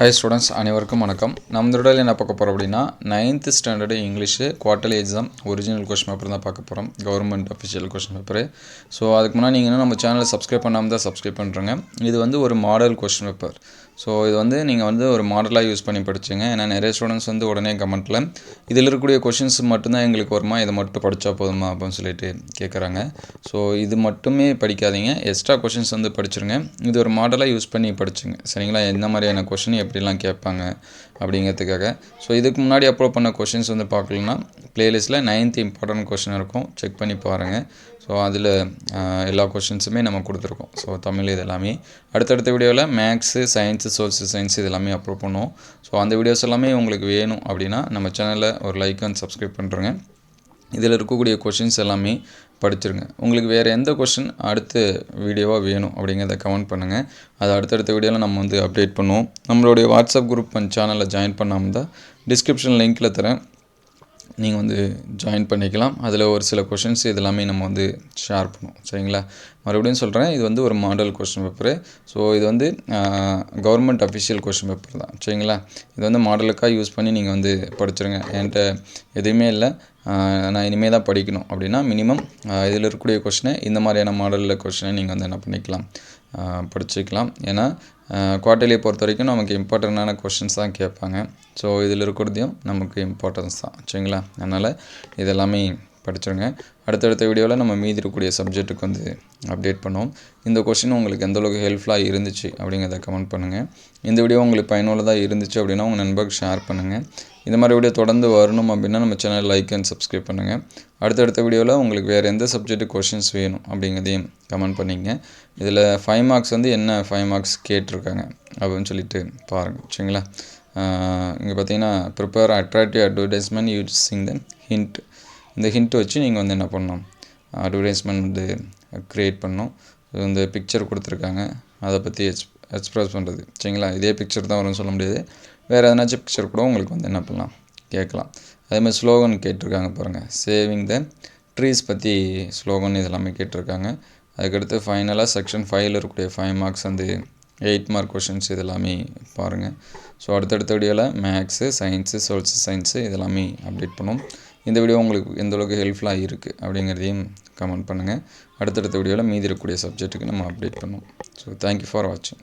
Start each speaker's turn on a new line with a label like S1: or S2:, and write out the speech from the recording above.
S1: Hi students, அனைவருக்கும் வணக்கம். நம்ம இந்த வீடியோல என்ன பார்க்க போறோம் அப்படினா 9th standard English quarterly exam original question paper தான் பார்க்க போறோம். Government official question paper. So அதுக்கு முன்னாடி நீங்க இன்னும் நம்ம சேனலை சப்ஸ்கிரைப் பண்ணாம தான் சப்ஸ்கிரைப் பண்றீங்க. இது வந்து ஒரு மாடல் क्वेश्चन பேப்பர். சோ இது வந்து நீங்க வந்து ஒரு மாடலா யூஸ் பண்ணி படிச்சீங்க. ஏன்னா நிறைய ஸ்டூடண்ட்ஸ் வந்து உடனே கமெண்ட்ல இதில இருக்கக்கூடிய क्वेश्चंस மட்டும் தான் எங்களுக்கு வருமா, இத மட்டும் படிச்சா போதுமா அப்படினு சொல்லிட்டு கேக்குறாங்க. சோ இது மட்டுமே படிக்காதீங்க. எக்ஸ்ட்ரா क्वेश्चंस வந்து படிச்சிருங்க. இது ஒரு மாடலா யூஸ் பண்ணி படிச்சுங்க. சரிங்களா? என்ன மாதிரியான क्वेश्चन எப்படிலாம் கேட்பாங்க அப்படிங்கிறதுக்காக. ஸோ இதுக்கு முன்னாடி அப்லோட் பண்ண क्वेश्चंस வந்து பார்க்கலனா பிளேலிஸ்ட்டில் 9th இம்பார்ட்டன்ட் क्वेश्चन இருக்கும், செக் பண்ணி பாருங்கள். ஸோ அதில் எல்லா क्वेश्चंसுமே நம்ம கொடுத்துருக்கோம். ஸோ தமிழ் இது எல்லாமே அடுத்தடுத்த வீடியோவில் மேக்ஸு, சயின்ஸு, சோசியல் சயின்ஸ் இது எல்லாமே அப்லோட் பண்ணுவோம். ஸோ அந்த வீடியோஸ் எல்லாமே உங்களுக்கு வேணும் அப்படின்னா நம்ம சேனலில் ஒரு லைக் அண்ட் சப்ஸ்கிரைப் பண்ணுறேங்க. இதில் இருக்கக்கூடிய क्वेश्चंस எல்லாமே படிச்சிருங்க. உங்களுக்கு வேறு எந்த क्वेश्चन அடுத்த வீடியோவாக வேணும் அப்படிங்கிறத கமெண்ட் பண்ணுங்கள். அது அடுத்தடுத்த வீடியோவில் நம்ம வந்து அப்டேட் பண்ணுவோம். நம்மளுடைய வாட்ஸ்அப் குரூப் அண்ட் சேனலில் ஜாயின் பண்ணாமல் தான் டிஸ்கிரிப்ஷன் லிங்க்கில் தரேன், நீங்கள் வந்து ஜாயின் பண்ணிக்கலாம். அதில் ஒரு சில क्वेश्चंस இதெல்லாமே நம்ம வந்து ஷேர் பண்ணுவோம். சரிங்களா? மறுபடியும் சொல்கிறேன், இது வந்து ஒரு மாடல் क्वेश्चन பேப்பர். ஸோ இது வந்து கவர்மெண்ட் அஃபிஷியல் क्वेश्चन பேப்பர் தான். சரிங்களா? இது வந்து மாடலுக்காக யூஸ் பண்ணி நீங்கள் வந்து படிச்சிருங்க. என்கிட்ட எதுவுமே இல்லை, நான் இனிமேல் தான் படிக்கணும் அப்படின்னா மினிமம் இதில் இருக்கக்கூடிய क्वेश्चन இந்த மாதிரியான மாடலில் क्वेश्चन நீங்கள் வந்து என்ன பண்ணிக்கலாம், படிச்சுக்கலாம். ஏன்னா குவார்ட்டர்லியை பொறுத்த வரைக்கும் நமக்கு இம்பார்ட்டண்டான क्वेश्चंस தான் கேட்பாங்க. ஸோ இதில் இருக்கிறதையும் நமக்கு இம்பார்ட்டன்ஸ் தான். சரிங்களா? அதனால் இதெல்லாமே படிச்சிருங்க. அடுத்தடுத்த வீடியோவில் நம்ம மீதி இருக்கக்கூடிய சப்ஜெக்ட்டுக்கு வந்து அப்டேட் பண்ணுவோம். இந்த क्वेश्चन உங்களுக்கு எந்த அளவுக்கு ஹெல்ப்ஃபுல்லாக இருந்துச்சு அப்படிங்கிறத கமெண்ட் பண்ணுங்கள். இந்த வீடியோ உங்களுக்கு பயனுள்ளதாக இருந்துச்சு அப்படின்னா உங்கள் நண்பர்களுக்கு ஷேர் பண்ணுங்கள். இந்த மாதிரி வீடியோ தொடர்ந்து வரணும் அப்படின்னா நம்ம சேனல் லைக் அண்ட் சப்ஸ்கிரைப் பண்ணுங்கள். அடுத்தடுத்த வீடியோவில் உங்களுக்கு வேறு எந்த சப்ஜெக்ட் क्वेश्चंस வேணும் அப்படிங்கிறதையும் கமெண்ட் பண்ணிங்க. இதில் 5 மார்க்ஸ் வந்து என்ன 5 மார்க்ஸ் கேட்டிருக்காங்க அப்படின்னு சொல்லிட்டு பாருங்கள். சரிங்களா? இங்கே பார்த்தீங்கன்னா prepare attractive advertisement using the hint. இந்த ஹிண்ட் வச்சு நீங்கள் வந்து என்ன பண்ணணும், அட்வர்டைஸ்மெண்ட் வந்து க்ரியேட் பண்ணணும். இந்த பிக்சர் கொடுத்துருக்காங்க, அதை பற்றி எக்ஸ்ப்ரெஸ் பண்ணுறது. சரிங்களா? இதே பிக்சர் தான் வரும்னு சொல்ல முடியாது, வேறு எதனாச்சும் பிக்சர் கூட உங்களுக்கு வந்து என்ன பண்ணலாம், கேட்கலாம். அதேமாதிரி ஸ்லோகன் கேட்டிருக்காங்க பாருங்கள், சேவிங் த ட்ரீஸ் பற்றி ஸ்லோகன் இதெல்லாமே கேட்டிருக்காங்க. அதுக்கடுத்து ஃபைனலாக செக்ஷன் 5ல் இருக்கக்கூடிய 5 மார்க்ஸ் வந்து 8 மார்க் क्वेश्चंस இதெல்லாமே பாருங்கள். ஸோ அடுத்தடுத்த வீடியோவில் மேக்ஸு, சயின்ஸு, சோசியல் சயின்ஸு இதெல்லாமே அப்டேட் பண்ணுவோம். இந்த வீடியோ உங்களுக்கு எந்த அளவுக்கு ஹெல்ப்ஃபுல்லாக இருக்குது அப்படிங்கிறதையும் கமெண்ட் பண்ணுங்கள். அடுத்தடுத்த வீடியோவில் மீதி இருக்கக்கூடிய சப்ஜெக்ட்டுக்கு நம்ம அப்டேட் பண்ணுவோம். ஸோ தேங்க்யூ ஃபார் வாட்சிங்.